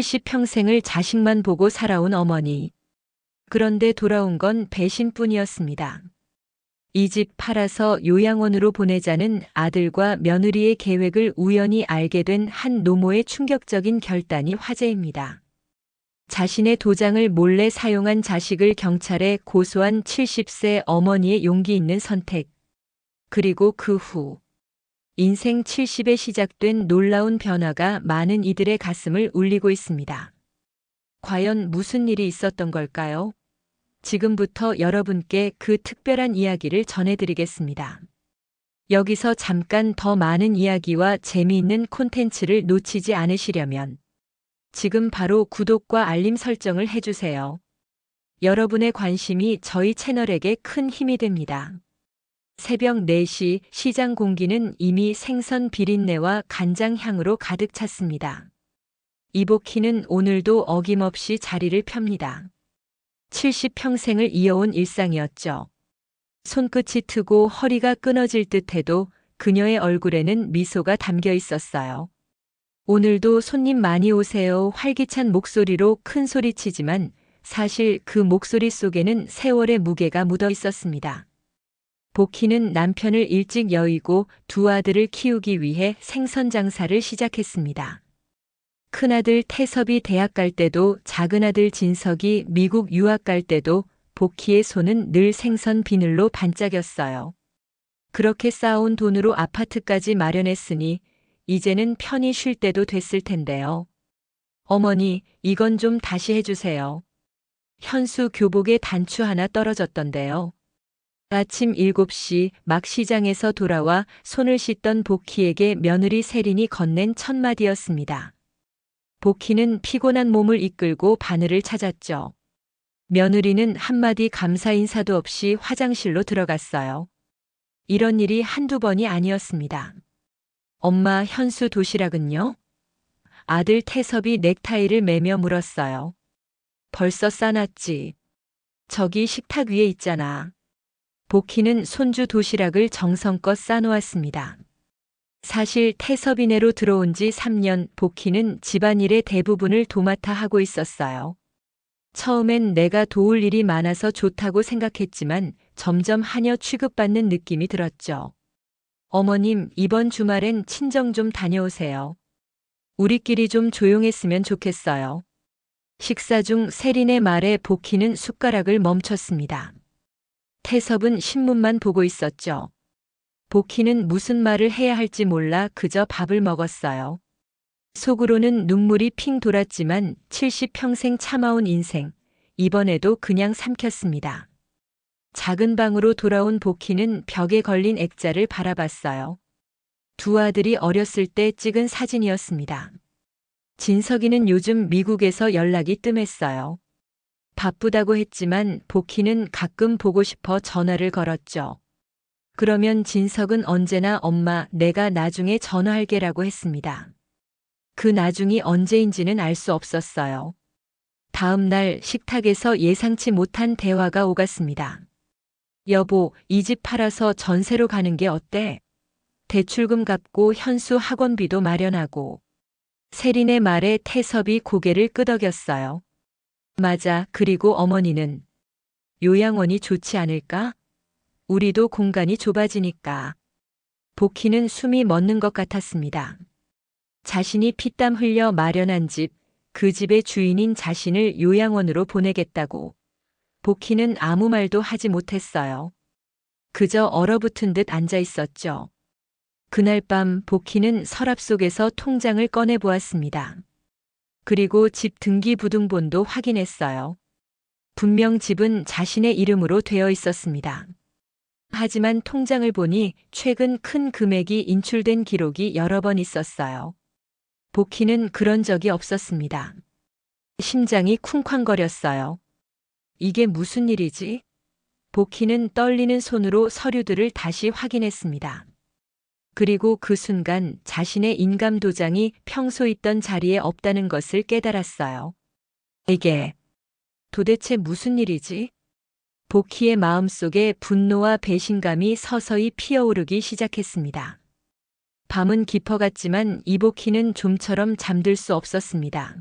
70평생을 자식만 보고 살아온 어머니. 그런데 돌아온 건 배신뿐이었습니다. 이 집 팔아서 요양원으로 보내자는 아들과 며느리의 계획을 우연히 알게 된 한 노모의 충격적인 결단이 화제입니다. 자신의 도장을 몰래 사용한 자식을 경찰에 고소한 70세 어머니의 용기 있는 선택. 그리고 그 후 인생 70에 시작된 놀라운 변화가 많은 이들의 가슴을 울리고 있습니다. 과연 무슨 일이 있었던 걸까요? 지금부터 여러분께 그 특별한 이야기를 전해드리겠습니다. 여기서 잠깐 더 많은 이야기와 재미있는 콘텐츠를 놓치지 않으시려면 지금 바로 구독과 알림 설정을 해주세요. 여러분의 관심이 저희 채널에게 큰 힘이 됩니다. 새벽 4시 시장 공기는 이미 생선 비린내와 간장 향으로 가득 찼습니다. 이복희는 오늘도 어김없이 자리를 펴니다. 70평생을 이어온 일상이었죠. 손끝이 트고 허리가 끊어질 듯해도 그녀의 얼굴에는 미소가 담겨 있었어요. 오늘도 손님 많이 오세요. 활기찬 목소리로 큰 소리치지만 사실 그 목소리 속에는 세월의 무게가 묻어 있었습니다. 복희는 남편을 일찍 여의고 두 아들을 키우기 위해 생선 장사를 시작했습니다. 큰아들 태섭이 대학 갈 때도 작은아들 진석이 미국 유학 갈 때도 복희의 손은 늘 생선 비늘로 반짝였어요. 그렇게 쌓아온 돈으로 아파트까지 마련했으니 이제는 편히 쉴 때도 됐을 텐데요. 어머니, 이건 좀 다시 해주세요. 현수 교복에 단추 하나 떨어졌던데요. 아침 7시 막 시장에서 돌아와 손을 씻던 복희에게 며느리 세린이 건넨 첫 마디였습니다. 복희는 피곤한 몸을 이끌고 바늘을 찾았죠. 며느리는 한마디 감사 인사도 없이 화장실로 들어갔어요. 이런 일이 한두 번이 아니었습니다. 엄마, 현수 도시락은요? 아들 태섭이 넥타이를 매며 물었어요. 벌써 싸놨지. 저기 식탁 위에 있잖아. 복희는 손주 도시락을 정성껏 싸놓았습니다. 사실 태섭이네로 들어온 지 3년 복희는 집안일의 대부분을 도맡아 하고 있었어요. 처음엔 내가 도울 일이 많아서 좋다고 생각했지만 점점 하녀 취급받는 느낌이 들었죠. 어머님, 이번 주말엔 친정 좀 다녀오세요. 우리끼리 좀 조용했으면 좋겠어요. 식사 중 세린의 말에 복희는 숟가락을 멈췄습니다. 태섭은 신문만 보고 있었죠. 복희는 무슨 말을 해야 할지 몰라 그저 밥을 먹었어요. 속으로는 눈물이 핑 돌았지만 70평생 참아온 인생, 이번에도 그냥 삼켰습니다. 작은 방으로 돌아온 복희는 벽에 걸린 액자를 바라봤어요. 두 아들이 어렸을 때 찍은 사진이었습니다. 진석이는 요즘 미국에서 연락이 뜸했어요. 바쁘다고 했지만 복희는 가끔 보고 싶어 전화를 걸었죠. 그러면 진석은 언제나 엄마, 내가 나중에 전화할게라고 했습니다. 그 나중이 언제인지는 알 수 없었어요. 다음 날 식탁에서 예상치 못한 대화가 오갔습니다. 여보, 이 집 팔아서 전세로 가는 게 어때? 대출금 갚고 현수 학원비도 마련하고. 세린의 말에 태섭이 고개를 끄덕였어요. 맞아. 그리고 어머니는 요양원이 좋지 않을까? 우리도 공간이 좁아지니까. 복희는 숨이 멎는 것 같았습니다. 자신이 피땀 흘려 마련한 집, 그 집의 주인인 자신을 요양원으로 보내겠다고. 복희는 아무 말도 하지 못했어요. 그저 얼어붙은 듯 앉아 있었죠. 그날 밤 복희는 서랍 속에서 통장을 꺼내 보았습니다. 그리고 집 등기부등본도 확인했어요. 분명 집은 자신의 이름으로 되어 있었습니다. 하지만 통장을 보니 최근 큰 금액이 인출된 기록이 여러 번 있었어요. 복희는 그런 적이 없었습니다. 심장이 쿵쾅거렸어요. 이게 무슨 일이지? 복희는 떨리는 손으로 서류들을 다시 확인했습니다. 그리고 그 순간 자신의 인감도장이 평소 있던 자리에 없다는 것을 깨달았어요. 이게 도대체 무슨 일이지? 복희의 마음속에 분노와 배신감이 서서히 피어오르기 시작했습니다. 밤은 깊어갔지만 이복희는 좀처럼 잠들 수 없었습니다.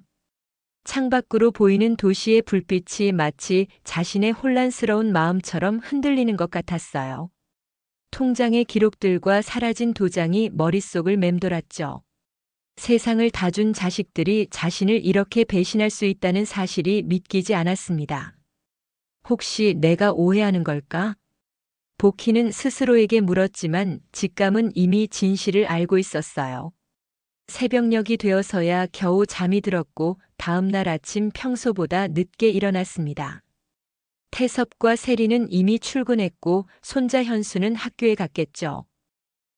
창밖으로 보이는 도시의 불빛이 마치 자신의 혼란스러운 마음처럼 흔들리는 것 같았어요. 통장의 기록들과 사라진 도장이 머릿속을 맴돌았죠. 세상을 다 준 자식들이 자신을 이렇게 배신할 수 있다는 사실이 믿기지 않았습니다. 혹시 내가 오해하는 걸까? 보키는 스스로에게 물었지만 직감은 이미 진실을 알고 있었어요. 새벽녘이 되어서야 겨우 잠이 들었고 다음 날 아침 평소보다 늦게 일어났습니다. 태섭과 세리는 이미 출근했고 손자 현수는 학교에 갔겠죠.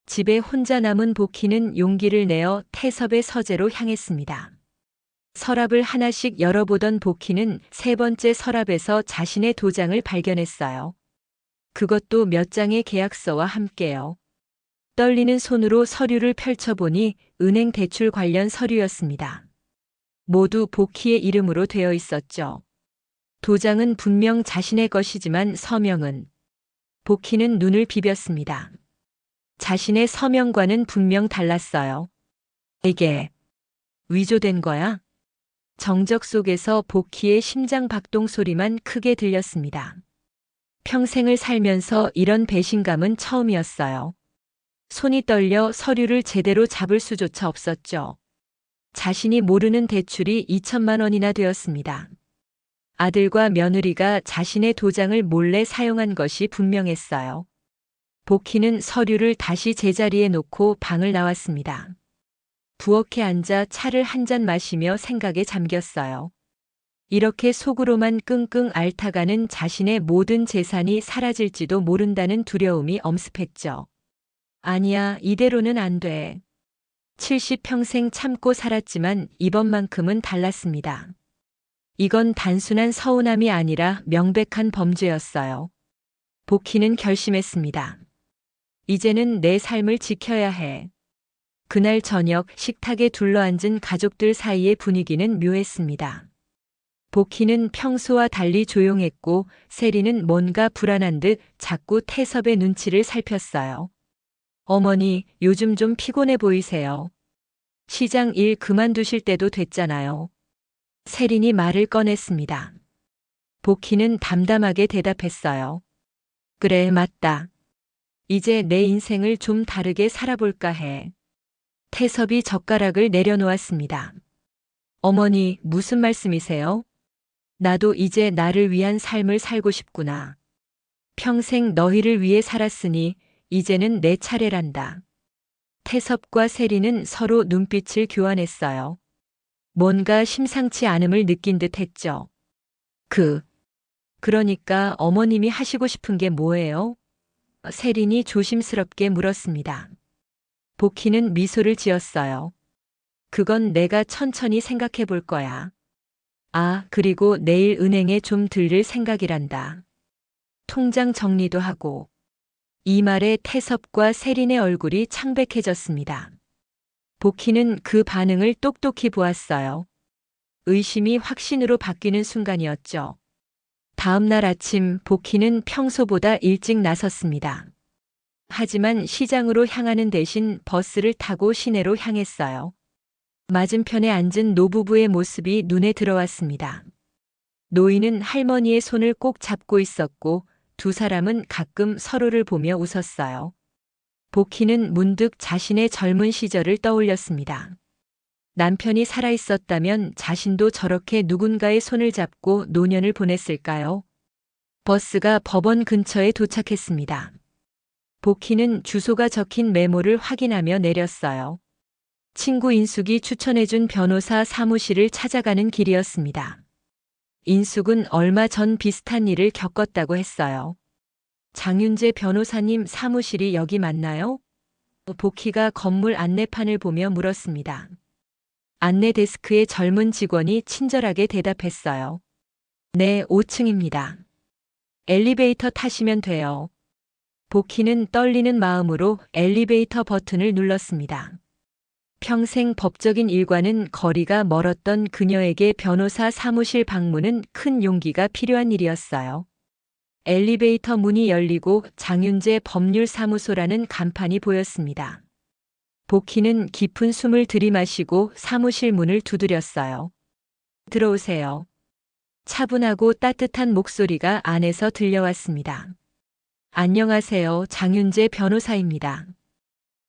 집에 혼자 남은 보키는 용기를 내어 태섭의 서재로 향했습니다. 서랍을 하나씩 열어보던 보키는 세 번째 서랍에서 자신의 도장을 발견했어요. 그것도 몇 장의 계약서와 함께요. 떨리는 손으로 서류를 펼쳐보니 은행 대출 관련 서류였습니다. 모두 보키의 이름으로 되어 있었죠. 도장은 분명 자신의 것이지만 서명은. 보키는 눈을 비볐습니다. 자신의 서명과는 분명 달랐어요. 이게 위조된 거야? 정적 속에서 보키의 심장 박동 소리만 크게 들렸습니다. 평생을 살면서 이런 배신감은 처음이었어요. 손이 떨려 서류를 제대로 잡을 수조차 없었죠. 자신이 모르는 대출이 2천만 원이나 되었습니다. 아들과 며느리가 자신의 도장을 몰래 사용한 것이 분명했어요. 보키는 서류를 다시 제자리에 놓고 방을 나왔습니다. 부엌에 앉아 차를 한 잔 마시며 생각에 잠겼어요. 이렇게 속으로만 끙끙 앓다가는 자신의 모든 재산이 사라질지도 모른다는 두려움이 엄습했죠. 아니야, 이대로는 안 돼. 70평생 참고 살았지만 이번만큼은 달랐습니다. 이건 단순한 서운함이 아니라 명백한 범죄였어요. 보키는 결심했습니다. 이제는 내 삶을 지켜야 해. 그날 저녁 식탁에 둘러앉은 가족들 사이의 분위기는 묘했습니다. 보키는 평소와 달리 조용했고 세리는 뭔가 불안한 듯 자꾸 태섭의 눈치를 살폈어요. 어머니, 요즘 좀 피곤해 보이세요. 시장 일 그만두실 때도 됐잖아요. 세린이 말을 꺼냈습니다. 보키는 담담하게 대답했어요. 그래, 맞다. 이제 내 인생을 좀 다르게 살아볼까 해. 태섭이 젓가락을 내려놓았습니다. 어머니, 무슨 말씀이세요? 나도 이제 나를 위한 삶을 살고 싶구나. 평생 너희를 위해 살았으니 이제는 내 차례란다. 태섭과 세리는 서로 눈빛을 교환했어요. 뭔가 심상치 않음을 느낀 듯 했죠. 그러니까 어머님이 하시고 싶은 게 뭐예요? 세린이 조심스럽게 물었습니다. 보키는 미소를 지었어요. 그건 내가 천천히 생각해 볼 거야. 아, 그리고 내일 은행에 좀 들릴 생각이란다. 통장 정리도 하고. 이 말에 태섭과 세린의 얼굴이 창백해졌습니다. 보키는 그 반응을 똑똑히 보았어요. 의심이 확신으로 바뀌는 순간이었죠. 다음 날 아침 보키는 평소보다 일찍 나섰습니다. 하지만 시장으로 향하는 대신 버스를 타고 시내로 향했어요. 맞은편에 앉은 노부부의 모습이 눈에 들어왔습니다. 노인은 할머니의 손을 꼭 잡고 있었고 두 사람은 가끔 서로를 보며 웃었어요. 보키는 문득 자신의 젊은 시절을 떠올렸습니다. 남편이 살아있었다면 자신도 저렇게 누군가의 손을 잡고 노년을 보냈을까요? 버스가 법원 근처에 도착했습니다. 보키는 주소가 적힌 메모를 확인하며 내렸어요. 친구 인숙이 추천해준 변호사 사무실을 찾아가는 길이었습니다. 인숙은 얼마 전 비슷한 일을 겪었다고 했어요. 장윤재 변호사님 사무실이 여기 맞나요? 보키가 건물 안내판을 보며 물었습니다. 안내 데스크의 젊은 직원이 친절하게 대답했어요. 네, 5층입니다. 엘리베이터 타시면 돼요. 보키는 떨리는 마음으로 엘리베이터 버튼을 눌렀습니다. 평생 법적인 일과는 거리가 멀었던 그녀에게 변호사 사무실 방문은 큰 용기가 필요한 일이었어요. 엘리베이터 문이 열리고 장윤재 법률사무소라는 간판이 보였습니다. 보키는 깊은 숨을 들이마시고 사무실 문을 두드렸어요. 들어오세요. 차분하고 따뜻한 목소리가 안에서 들려왔습니다. 안녕하세요. 장윤재 변호사입니다.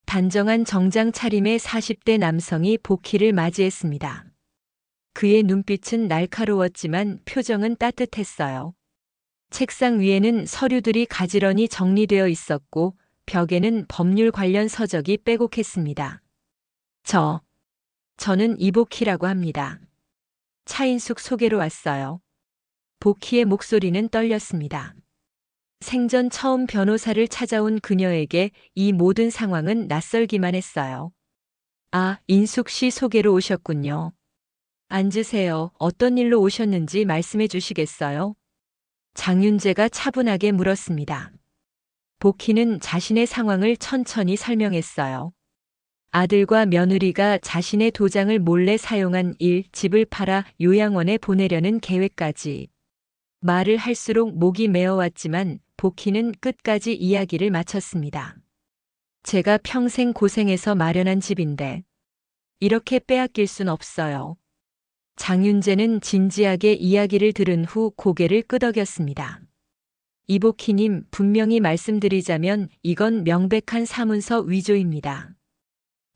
단정한 정장 차림의 40대 남성이 복희를 맞이했습니다. 그의 눈빛은 날카로웠지만 표정은 따뜻했어요. 책상 위에는 서류들이 가지런히 정리되어 있었고 벽에는 법률 관련 서적이 빼곡했습니다. 저는 이복희라고 합니다. 차인숙 소개로 왔어요. 복희의 목소리는 떨렸습니다. 생전 처음 변호사를 찾아온 그녀에게 이 모든 상황은 낯설기만 했어요. 아, 인숙 씨 소개로 오셨군요. 앉으세요. 어떤 일로 오셨는지 말씀해 주시겠어요? 장윤재가 차분하게 물었습니다. 복희는 자신의 상황을 천천히 설명했어요. 아들과 며느리가 자신의 도장을 몰래 사용한 집을 팔아 요양원에 보내려는 계획까지. 말을 할수록 목이 메어왔지만 복희는 끝까지 이야기를 마쳤습니다. 제가 평생 고생해서 마련한 집인데 이렇게 빼앗길 순 없어요. 장윤재는 진지하게 이야기를 들은 후 고개를 끄덕였습니다. 이복희님, 분명히 말씀드리자면 이건 명백한 사문서 위조입니다.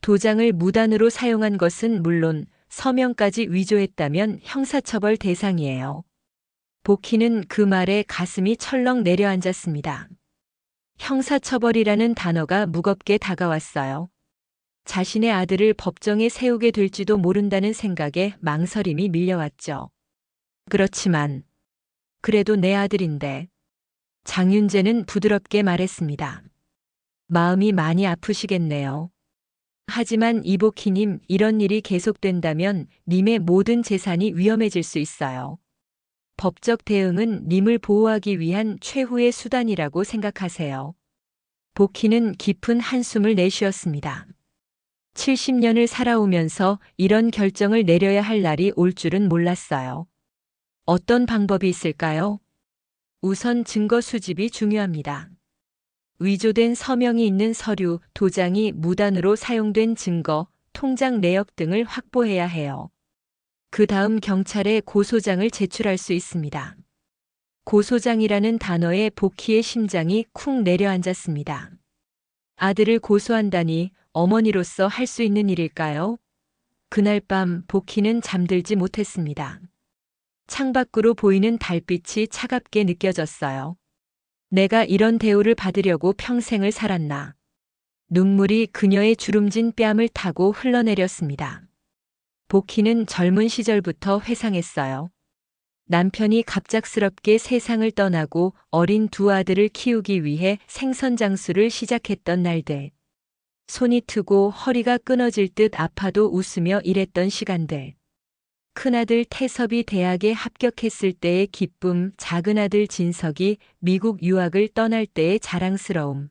도장을 무단으로 사용한 것은 물론 서명까지 위조했다면 형사처벌 대상이에요. 복희는 그 말에 가슴이 철렁 내려앉았습니다. 형사처벌이라는 단어가 무겁게 다가왔어요. 자신의 아들을 법정에 세우게 될지도 모른다는 생각에 망설임이 밀려왔죠. 그렇지만 그래도 내 아들인데. 장윤재는 부드럽게 말했습니다. 마음이 많이 아프시겠네요. 하지만 이복희님, 이런 일이 계속된다면 님의 모든 재산이 위험해질 수 있어요. 법적 대응은 님을 보호하기 위한 최후의 수단이라고 생각하세요. 복희는 깊은 한숨을 내쉬었습니다. 70년을 살아오면서 이런 결정을 내려야 할 날이 올 줄은 몰랐어요. 어떤 방법이 있을까요? 우선 증거 수집이 중요합니다. 위조된 서명이 있는 서류, 도장이 무단으로 사용된 증거, 통장 내역 등을 확보해야 해요. 그 다음 경찰에 고소장을 제출할 수 있습니다. 고소장이라는 단어에 복희의 심장이 쿵 내려앉았습니다. 아들을 고소한다니 어머니로서 할 수 있는 일일까요? 그날 밤 복희는 잠들지 못했습니다. 창밖으로 보이는 달빛이 차갑게 느껴졌어요. 내가 이런 대우를 받으려고 평생을 살았나. 눈물이 그녀의 주름진 뺨을 타고 흘러내렸습니다. 복희는 젊은 시절부터 회상했어요. 남편이 갑작스럽게 세상을 떠나고 어린 두 아들을 키우기 위해 생선장수를 시작했던 날들. 손이 트고 허리가 끊어질 듯 아파도 웃으며 일했던 시간들. 큰아들 태섭이 대학에 합격했을 때의 기쁨, 작은아들 진석이 미국 유학을 떠날 때의 자랑스러움.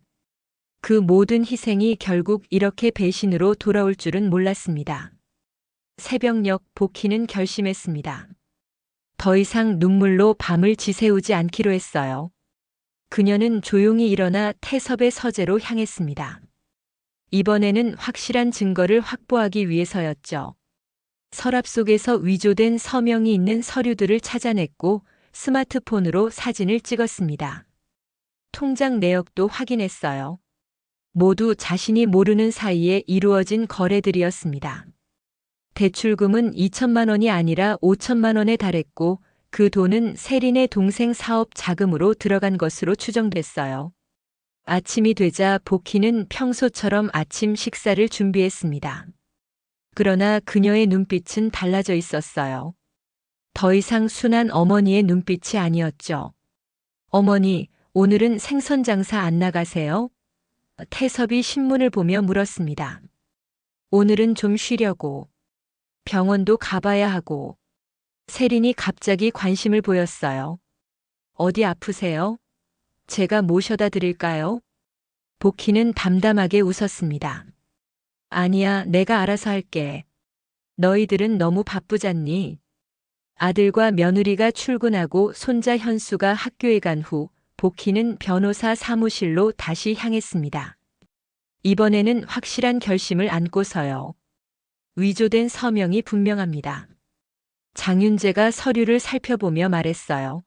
그 모든 희생이 결국 이렇게 배신으로 돌아올 줄은 몰랐습니다. 새벽녘 복희는 결심했습니다. 더 이상 눈물로 밤을 지새우지 않기로 했어요. 그녀는 조용히 일어나 태섭의 서재로 향했습니다. 이번에는 확실한 증거를 확보하기 위해서였죠. 서랍 속에서 위조된 서명이 있는 서류들을 찾아냈고 스마트폰으로 사진을 찍었습니다. 통장 내역도 확인했어요. 모두 자신이 모르는 사이에 이루어진 거래들이었습니다. 대출금은 2천만 원이 아니라 5천만 원에 달했고 그 돈은 세린의 동생 사업 자금으로 들어간 것으로 추정됐어요. 아침이 되자 복희는 평소처럼 아침 식사를 준비했습니다. 그러나 그녀의 눈빛은 달라져 있었어요. 더 이상 순한 어머니의 눈빛이 아니었죠. 어머니, 오늘은 생선 장사 안 나가세요? 태섭이 신문을 보며 물었습니다. 오늘은 좀 쉬려고. 병원도 가봐야 하고. 세린이 갑자기 관심을 보였어요. 어디 아프세요? 제가 모셔다 드릴까요? 복희는 담담하게 웃었습니다. 아니야, 내가 알아서 할게. 너희들은 너무 바쁘잖니. 아들과 며느리가 출근하고 손자 현수가 학교에 간 후 복희는 변호사 사무실로 다시 향했습니다. 이번에는 확실한 결심을 안고서요. 위조된 서명이 분명합니다. 장윤재가 서류를 살펴보며 말했어요.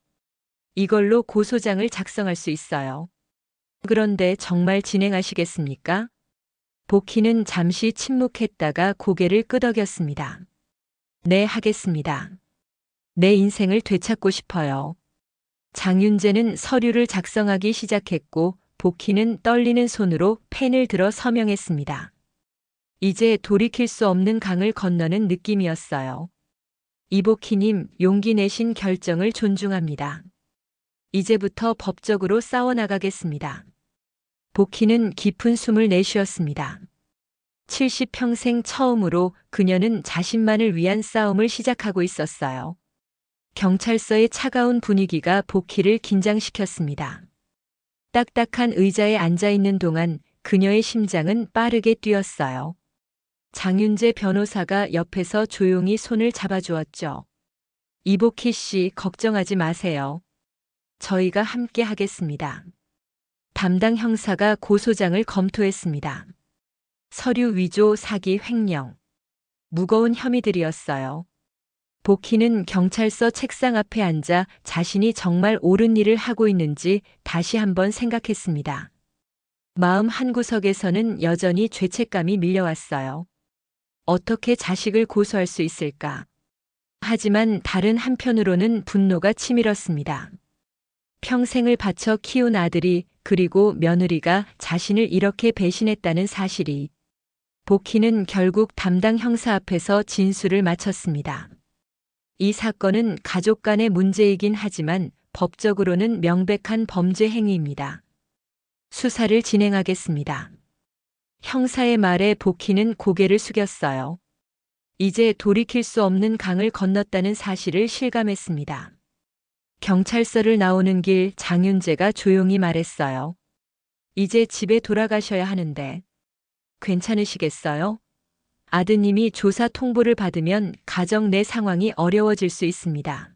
이걸로 고소장을 작성할 수 있어요. 그런데 정말 진행하시겠습니까? 복희는 잠시 침묵했다가 고개를 끄덕였습니다. 네, 하겠습니다. 내 인생을 되찾고 싶어요. 장윤재는 서류를 작성하기 시작했고 복희는 떨리는 손으로 펜을 들어 서명했습니다. 이제 돌이킬 수 없는 강을 건너는 느낌이었어요. 이복희님, 용기 내신 결정을 존중합니다. 이제부터 법적으로 싸워나가겠습니다. 복희는 깊은 숨을 내쉬었습니다. 70평생 처음으로 그녀는 자신만을 위한 싸움을 시작하고 있었어요. 경찰서의 차가운 분위기가 복희를 긴장시켰습니다. 딱딱한 의자에 앉아 있는 동안 그녀의 심장은 빠르게 뛰었어요. 장윤재 변호사가 옆에서 조용히 손을 잡아주었죠. 이복희 씨, 걱정하지 마세요. 저희가 함께 하겠습니다. 담당 형사가 고소장을 검토했습니다. 서류 위조, 사기, 횡령. 무거운 혐의들이었어요. 복희는 경찰서 책상 앞에 앉아 자신이 정말 옳은 일을 하고 있는지 다시 한번 생각했습니다. 마음 한구석에서는 여전히 죄책감이 밀려왔어요. 어떻게 자식을 고소할 수 있을까? 하지만 다른 한편으로는 분노가 치밀었습니다. 평생을 바쳐 키운 아들이 그리고 며느리가 자신을 이렇게 배신했다는 사실이. 복희는 결국 담당 형사 앞에서 진술을 마쳤습니다. 이 사건은 가족 간의 문제이긴 하지만 법적으로는 명백한 범죄 행위입니다. 수사를 진행하겠습니다. 형사의 말에 복희는 고개를 숙였어요. 이제 돌이킬 수 없는 강을 건넜다는 사실을 실감했습니다. 경찰서를 나오는 길 장윤재가 조용히 말했어요. 이제 집에 돌아가셔야 하는데 괜찮으시겠어요? 아드님이 조사 통보를 받으면 가정 내 상황이 어려워질 수 있습니다.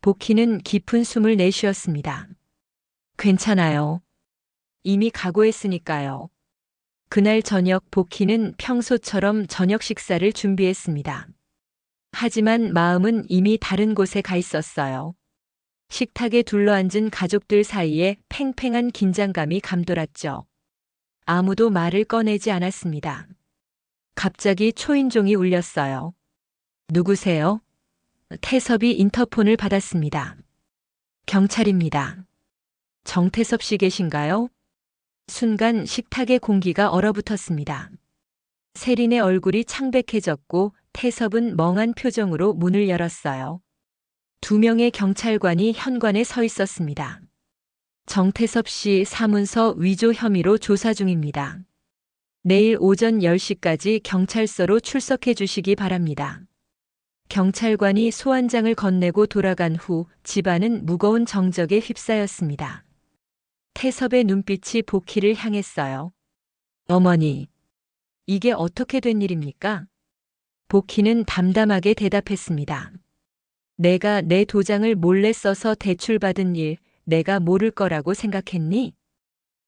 복희는 깊은 숨을 내쉬었습니다. 괜찮아요. 이미 각오했으니까요. 그날 저녁 복희는 평소처럼 저녁 식사를 준비했습니다. 하지만 마음은 이미 다른 곳에 가 있었어요. 식탁에 둘러앉은 가족들 사이에 팽팽한 긴장감이 감돌았죠. 아무도 말을 꺼내지 않았습니다. 갑자기 초인종이 울렸어요. 누구세요? 태섭이 인터폰을 받았습니다. 경찰입니다. 정태섭 씨 계신가요? 순간 식탁의 공기가 얼어붙었습니다. 세린의 얼굴이 창백해졌고 태섭은 멍한 표정으로 문을 열었어요. 2명의 경찰관이 현관에 서 있었습니다. 정태섭 씨 사문서 위조 혐의로 조사 중입니다. 내일 오전 10시까지 경찰서로 출석해 주시기 바랍니다. 경찰관이 소환장을 건네고 돌아간 후 집안은 무거운 정적에 휩싸였습니다. 태섭의 눈빛이 복희를 향했어요. 어머니, 이게 어떻게 된 일입니까? 복희는 담담하게 대답했습니다. 내가 내 도장을 몰래 써서 대출받은 일, 내가 모를 거라고 생각했니?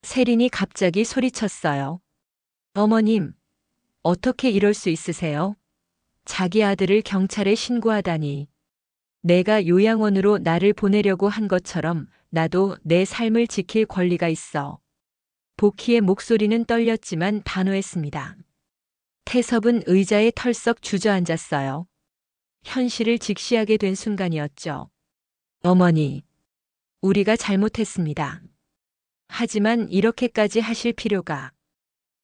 세린이 갑자기 소리쳤어요. 어머님, 어떻게 이럴 수 있으세요? 자기 아들을 경찰에 신고하다니. 내가 요양원으로 나를 보내려고 한 것처럼 나도 내 삶을 지킬 권리가 있어. 복희의 목소리는 떨렸지만 단호했습니다. 태섭은 의자에 털썩 주저앉았어요. 현실을 직시하게 된 순간이었죠. 어머니, 우리가 잘못했습니다. 하지만 이렇게까지 하실 필요가.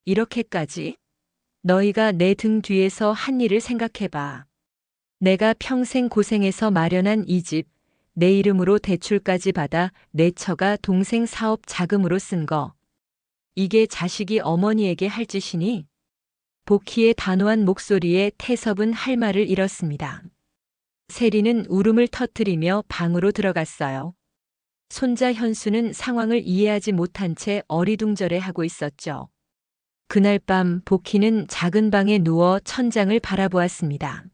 이렇게까지? 너희가 내 등 뒤에서 한 일을 생각해봐. 내가 평생 고생해서 마련한 이 집, 내 이름으로 대출까지 받아 내 처가 동생 사업 자금으로 쓴 거. 이게 자식이 어머니에게 할 짓이니? 복희의 단호한 목소리에 태섭은 할 말을 잃었습니다. 세리는 울음을 터뜨리며 방으로 들어갔어요. 손자 현수는 상황을 이해하지 못한 채 어리둥절해하고 있었죠. 그날 밤 복희는 작은 방에 누워 천장을 바라보았습니다.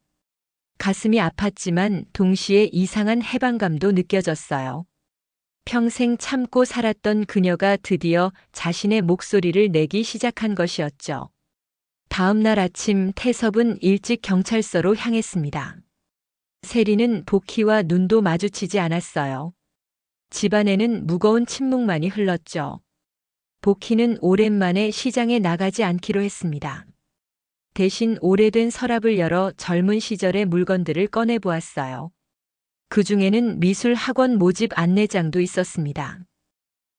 가슴이 아팠지만 동시에 이상한 해방감도 느껴졌어요. 평생 참고 살았던 그녀가 드디어 자신의 목소리를 내기 시작한 것이었죠. 다음 날 아침 태섭은 일찍 경찰서로 향했습니다. 세리는 복희와 눈도 마주치지 않았어요. 집안에는 무거운 침묵만이 흘렀죠. 복희는 오랜만에 시장에 나가지 않기로 했습니다. 대신 오래된 서랍을 열어 젊은 시절의 물건들을 꺼내보았어요. 그 중에는 미술 학원 모집 안내장도 있었습니다.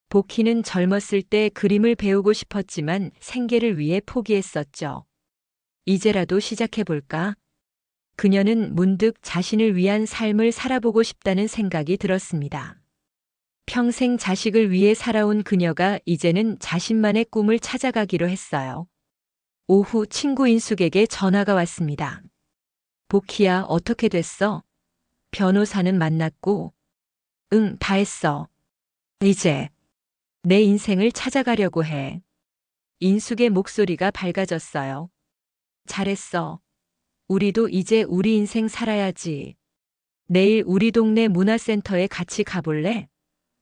복희는 젊었을 때 그림을 배우고 싶었지만 생계를 위해 포기했었죠. 이제라도 시작해볼까? 그녀는 문득 자신을 위한 삶을 살아보고 싶다는 생각이 들었습니다. 평생 자식을 위해 살아온 그녀가 이제는 자신만의 꿈을 찾아가기로 했어요. 오후 친구 인숙에게 전화가 왔습니다. 복희야, 어떻게 됐어? 변호사는 만났고, 응, 다 했어. 이제 내 인생을 찾아가려고 해. 인숙의 목소리가 밝아졌어요. 잘했어. 우리도 이제 우리 인생 살아야지. 내일 우리 동네 문화센터에 같이 가볼래?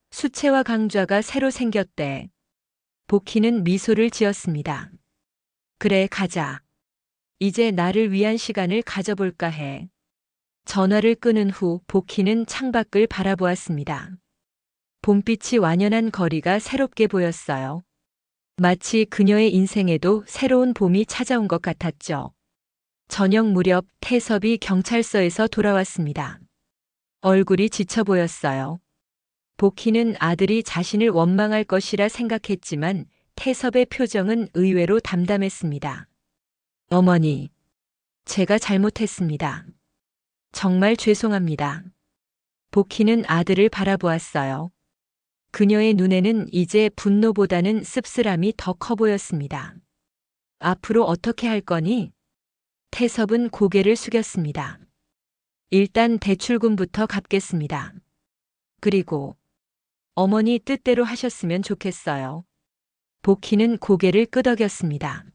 수채화 강좌가 새로 생겼대. 복희는 미소를 지었습니다. 그래, 가자. 이제 나를 위한 시간을 가져볼까 해. 전화를 끊은 후 복희는 창밖을 바라보았습니다. 봄빛이 완연한 거리가 새롭게 보였어요. 마치 그녀의 인생에도 새로운 봄이 찾아온 것 같았죠. 저녁 무렵 태섭이 경찰서에서 돌아왔습니다. 얼굴이 지쳐 보였어요. 복희는 아들이 자신을 원망할 것이라 생각했지만 태섭의 표정은 의외로 담담했습니다. 어머니, 제가 잘못했습니다. 정말 죄송합니다. 복희는 아들을 바라보았어요. 그녀의 눈에는 이제 분노보다는 씁쓸함이 더 커 보였습니다. 앞으로 어떻게 할 거니? 태섭은 고개를 숙였습니다. 일단 대출금부터 갚겠습니다. 그리고 어머니 뜻대로 하셨으면 좋겠어요. 복희는 고개를 끄덕였습니다.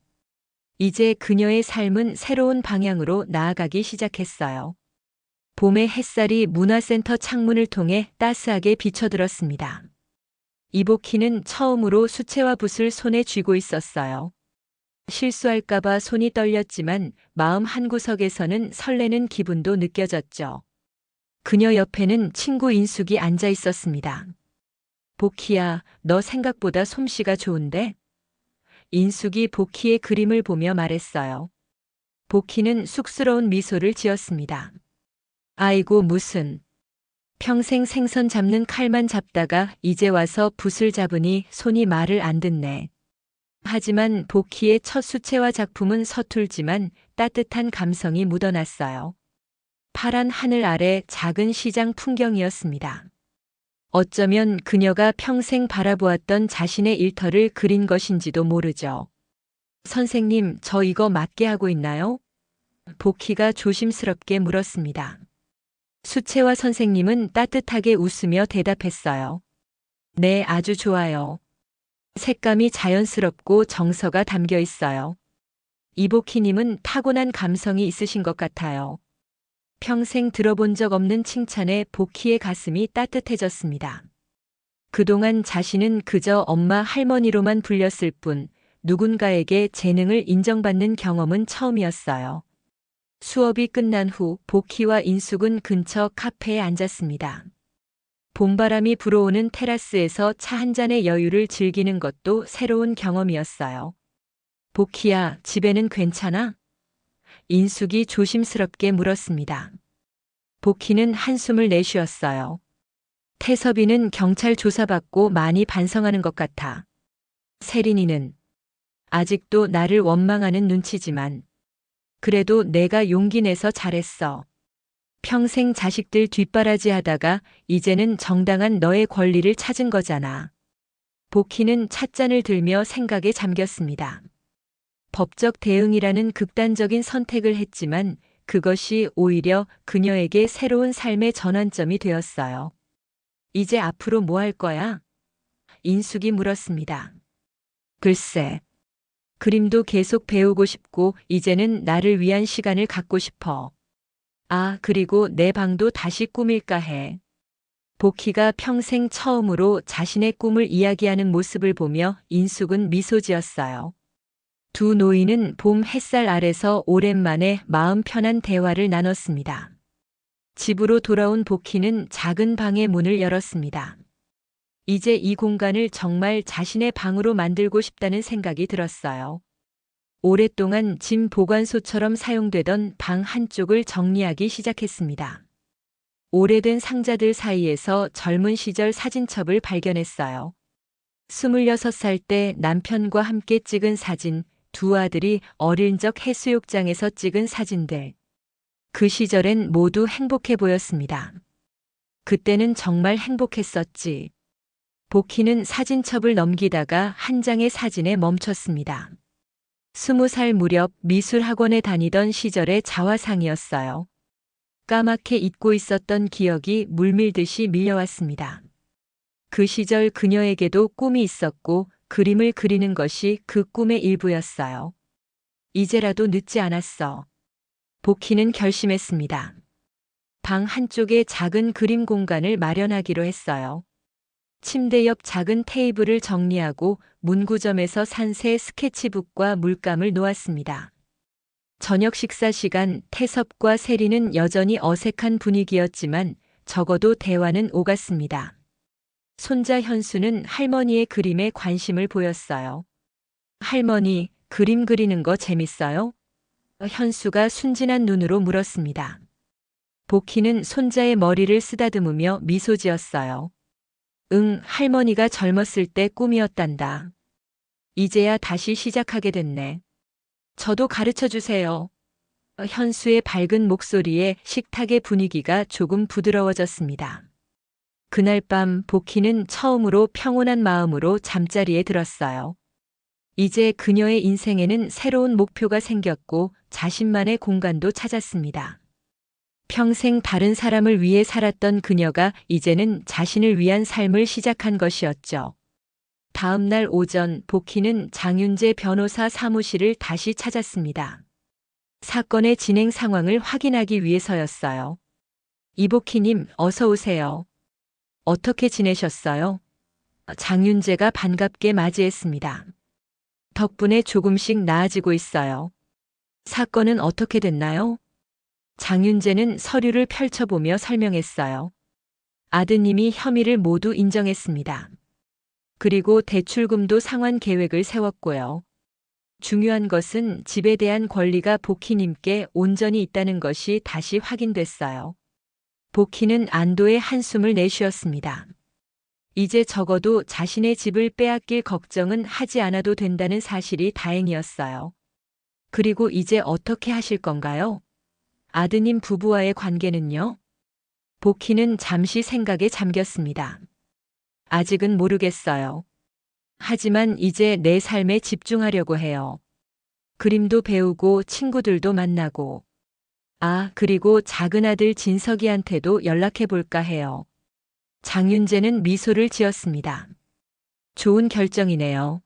이제 그녀의 삶은 새로운 방향으로 나아가기 시작했어요. 봄의 햇살이 문화센터 창문을 통해 따스하게 비춰들었습니다. 이복희는 처음으로 수채화 붓을 손에 쥐고 있었어요. 실수할까봐 손이 떨렸지만 마음 한구석에서는 설레는 기분도 느껴졌죠. 그녀 옆에는 친구 인숙이 앉아 있었습니다. 복희야, 너 생각보다 솜씨가 좋은데? 인숙이 복희의 그림을 보며 말했어요. 복희는 쑥스러운 미소를 지었습니다. 아이고, 무슨. 평생 생선 잡는 칼만 잡다가 이제 와서 붓을 잡으니 손이 말을 안 듣네. 하지만 복희의 첫 수채화 작품은 서툴지만 따뜻한 감성이 묻어났어요. 파란 하늘 아래 작은 시장 풍경이었습니다. 어쩌면 그녀가 평생 바라보았던 자신의 일터를 그린 것인지도 모르죠. 선생님, 저 이거 맞게 하고 있나요? 복희가 조심스럽게 물었습니다. 수채화 선생님은 따뜻하게 웃으며 대답했어요. 네, 아주 좋아요. 색감이 자연스럽고 정서가 담겨 있어요. 이복희님은 타고난 감성이 있으신 것 같아요. 평생 들어본 적 없는 칭찬에 복희의 가슴이 따뜻해졌습니다. 그동안 자신은 그저 엄마 할머니로만 불렸을 뿐 누군가에게 재능을 인정받는 경험은 처음이었어요. 수업이 끝난 후 복희와 인숙은 근처 카페에 앉았습니다. 봄바람이 불어오는 테라스에서 차 한 잔의 여유를 즐기는 것도 새로운 경험이었어요. 복희야, 집에는 괜찮아? 인숙이 조심스럽게 물었습니다. 복희는 한숨을 내쉬었어요. 태섭이는 경찰 조사받고 많이 반성하는 것 같아. 세린이는 아직도 나를 원망하는 눈치지만 그래도 내가 용기 내서 잘했어. 평생 자식들 뒷바라지 하다가 이제는 정당한 너의 권리를 찾은 거잖아. 복희는 찻잔을 들며 생각에 잠겼습니다. 법적 대응이라는 극단적인 선택을 했지만 그것이 오히려 그녀에게 새로운 삶의 전환점이 되었어요. 이제 앞으로 뭐 할 거야? 인숙이 물었습니다. 글쎄, 그림도 계속 배우고 싶고 이제는 나를 위한 시간을 갖고 싶어. 아, 그리고 내 방도 다시 꾸밀까 해. 복희가 평생 처음으로 자신의 꿈을 이야기하는 모습을 보며 인숙은 미소 지었어요. 두 노인은 봄 햇살 아래서 오랜만에 마음 편한 대화를 나눴습니다. 집으로 돌아온 복희는 작은 방의 문을 열었습니다. 이제 이 공간을 정말 자신의 방으로 만들고 싶다는 생각이 들었어요. 오랫동안 짐 보관소처럼 사용되던 방 한쪽을 정리하기 시작했습니다. 오래된 상자들 사이에서 젊은 시절 사진첩을 발견했어요. 26살 때 남편과 함께 찍은 사진, 두 아들이 어릴 적 해수욕장에서 찍은 사진들. 그 시절엔 모두 행복해 보였습니다. 그때는 정말 행복했었지. 복희는 사진첩을 넘기다가 한 장의 사진에 멈췄습니다. 20살 무렵 미술학원에 다니던 시절의 자화상이었어요. 까맣게 잊고 있었던 기억이 물밀듯이 밀려왔습니다. 그 시절 그녀에게도 꿈이 있었고 그림을 그리는 것이 그 꿈의 일부였어요. 이제라도 늦지 않았어. 복희는 결심했습니다. 방 한쪽에 작은 그림 공간을 마련하기로 했어요. 침대 옆 작은 테이블을 정리하고 문구점에서 산 새 스케치북과 물감을 놓았습니다. 저녁 식사 시간 태섭과 세리는 여전히 어색한 분위기였지만 적어도 대화는 오갔습니다. 손자 현수는 할머니의 그림에 관심을 보였어요. 할머니, 그림 그리는 거 재밌어요? 현수가 순진한 눈으로 물었습니다. 복희는 손자의 머리를 쓰다듬으며 미소 지었어요. 응, 할머니가 젊었을 때 꿈이었단다. 이제야 다시 시작하게 됐네. 저도 가르쳐 주세요. 현수의 밝은 목소리에 식탁의 분위기가 조금 부드러워졌습니다. 그날 밤 복희는 처음으로 평온한 마음으로 잠자리에 들었어요. 이제 그녀의 인생에는 새로운 목표가 생겼고 자신만의 공간도 찾았습니다. 평생 다른 사람을 위해 살았던 그녀가 이제는 자신을 위한 삶을 시작한 것이었죠. 다음 날 오전 복희는 장윤재 변호사 사무실을 다시 찾았습니다. 사건의 진행 상황을 확인하기 위해서였어요. 이복희님, 어서 오세요. 어떻게 지내셨어요? 장윤재가 반갑게 맞이했습니다. 덕분에 조금씩 나아지고 있어요. 사건은 어떻게 됐나요? 장윤재는 서류를 펼쳐보며 설명했어요. 아드님이 혐의를 모두 인정했습니다. 그리고 대출금도 상환 계획을 세웠고요. 중요한 것은 집에 대한 권리가 복희님께 온전히 있다는 것이 다시 확인됐어요. 복희는 안도의 한숨을 내쉬었습니다. 이제 적어도 자신의 집을 빼앗길 걱정은 하지 않아도 된다는 사실이 다행이었어요. 그리고 이제 어떻게 하실 건가요? 아드님 부부와의 관계는요? 복희는 잠시 생각에 잠겼습니다. 아직은 모르겠어요. 하지만 이제 내 삶에 집중하려고 해요. 그림도 배우고 친구들도 만나고. 그리고 작은 아들 진석이한테도 연락해 볼까 해요. 장윤재는 미소를 지었습니다. 좋은 결정이네요.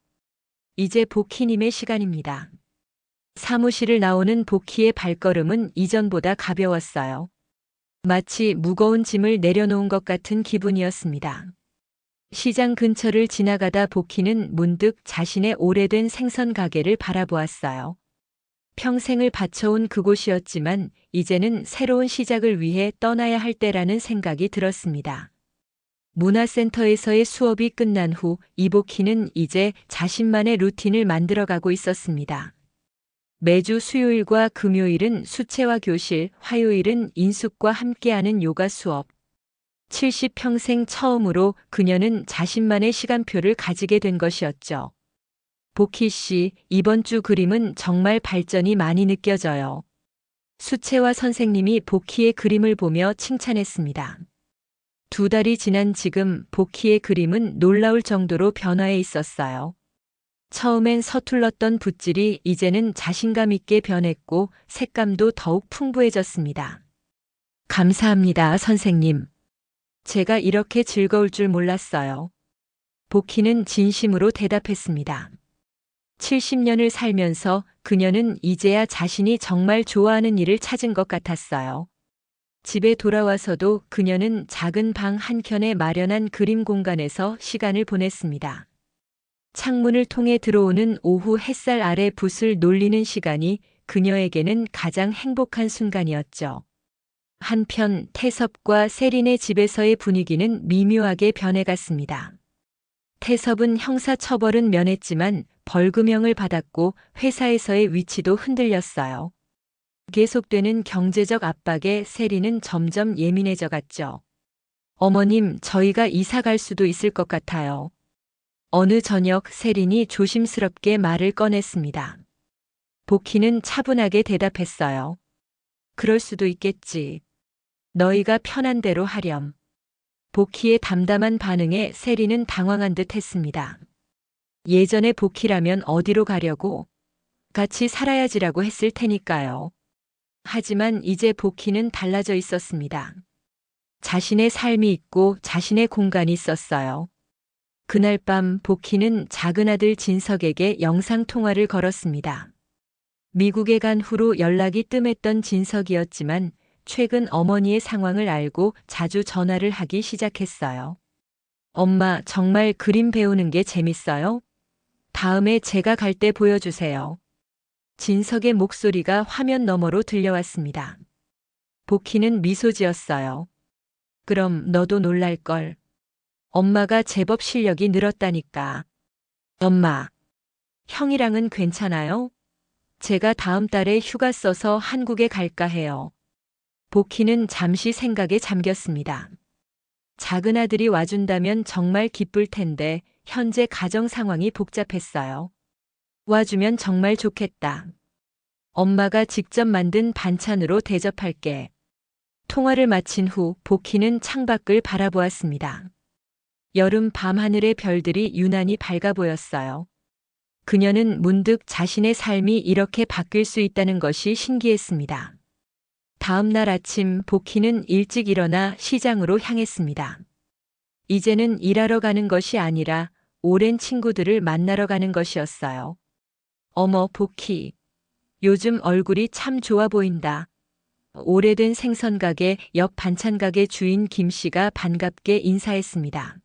이제 복희님의 시간입니다. 사무실을 나오는 복희의 발걸음은 이전보다 가벼웠어요. 마치 무거운 짐을 내려놓은 것 같은 기분이었습니다. 시장 근처를 지나가다 복희는 문득 자신의 오래된 생선 가게를 바라보았어요. 평생을 바쳐온 그곳이었지만 이제는 새로운 시작을 위해 떠나야 할 때라는 생각이 들었습니다. 문화센터에서의 수업이 끝난 후 이복희는 이제 자신만의 루틴을 만들어가고 있었습니다. 매주 수요일과 금요일은 수채화 교실, 화요일은 인숙과 함께하는 요가 수업. 70평생 처음으로 그녀는 자신만의 시간표를 가지게 된 것이었죠. 복희 씨, 이번 주 그림은 정말 발전이 많이 느껴져요. 수채화 선생님이 복희의 그림을 보며 칭찬했습니다. 2달이 지난 지금 복희의 그림은 놀라울 정도로 변화해 있었어요. 처음엔 서툴렀던 붓질이 이제는 자신감 있게 변했고 색감도 더욱 풍부해졌습니다. 감사합니다, 선생님. 제가 이렇게 즐거울 줄 몰랐어요. 복희는 진심으로 대답했습니다. 70년을 살면서 그녀는 이제야 자신이 정말 좋아하는 일을 찾은 것 같았어요. 집에 돌아와서도 그녀는 작은 방 한켠에 마련한 그림 공간에서 시간을 보냈습니다. 창문을 통해 들어오는 오후 햇살 아래 붓을 놀리는 시간이 그녀에게는 가장 행복한 순간이었죠. 한편 태섭과 세린의 집에서의 분위기는 미묘하게 변해갔습니다. 태섭은 형사처벌은 면했지만 벌금형을 받았고 회사에서의 위치도 흔들렸어요. 계속되는 경제적 압박에 세린은 점점 예민해져 갔죠. 어머님, 저희가 이사 갈 수도 있을 것 같아요. 어느 저녁 세린이 조심스럽게 말을 꺼냈습니다. 복희는 차분하게 대답했어요. 그럴 수도 있겠지. 너희가 편한 대로 하렴. 복희의 담담한 반응에 세린은 당황한 듯 했습니다. 예전에 복희라면 어디로 가려고? 같이 살아야지라고 했을 테니까요. 하지만 이제 복희는 달라져 있었습니다. 자신의 삶이 있고 자신의 공간이 있었어요. 그날 밤 복희는 작은 아들 진석에게 영상통화를 걸었습니다. 미국에 간 후로 연락이 뜸했던 진석이었지만 최근 어머니의 상황을 알고 자주 전화를 하기 시작했어요. 엄마, 정말 그림 배우는 게 재밌어요? 다음에 제가 갈 때 보여주세요. 진석의 목소리가 화면 너머로 들려왔습니다. 복희는 미소 지었어요. 그럼 너도 놀랄걸. 엄마가 제법 실력이 늘었다니까. 엄마, 형이랑은 괜찮아요? 제가 다음 달에 휴가 써서 한국에 갈까 해요. 복희는 잠시 생각에 잠겼습니다. 작은 아들이 와준다면 정말 기쁠 텐데 현재 가정 상황이 복잡했어요. 와주면 정말 좋겠다. 엄마가 직접 만든 반찬으로 대접할게. 통화를 마친 후 복희는 창밖을 바라보았습니다. 여름 밤하늘의 별들이 유난히 밝아 보였어요. 그녀는 문득 자신의 삶이 이렇게 바뀔 수 있다는 것이 신기했습니다. 다음 날 아침 복희는 일찍 일어나 시장으로 향했습니다. 이제는 일하러 가는 것이 아니라 오랜 친구들을 만나러 가는 것이었어요. 어머, 복희. 요즘 얼굴이 참 좋아 보인다. 오래된 생선가게 옆 반찬가게 주인 김 씨가 반갑게 인사했습니다.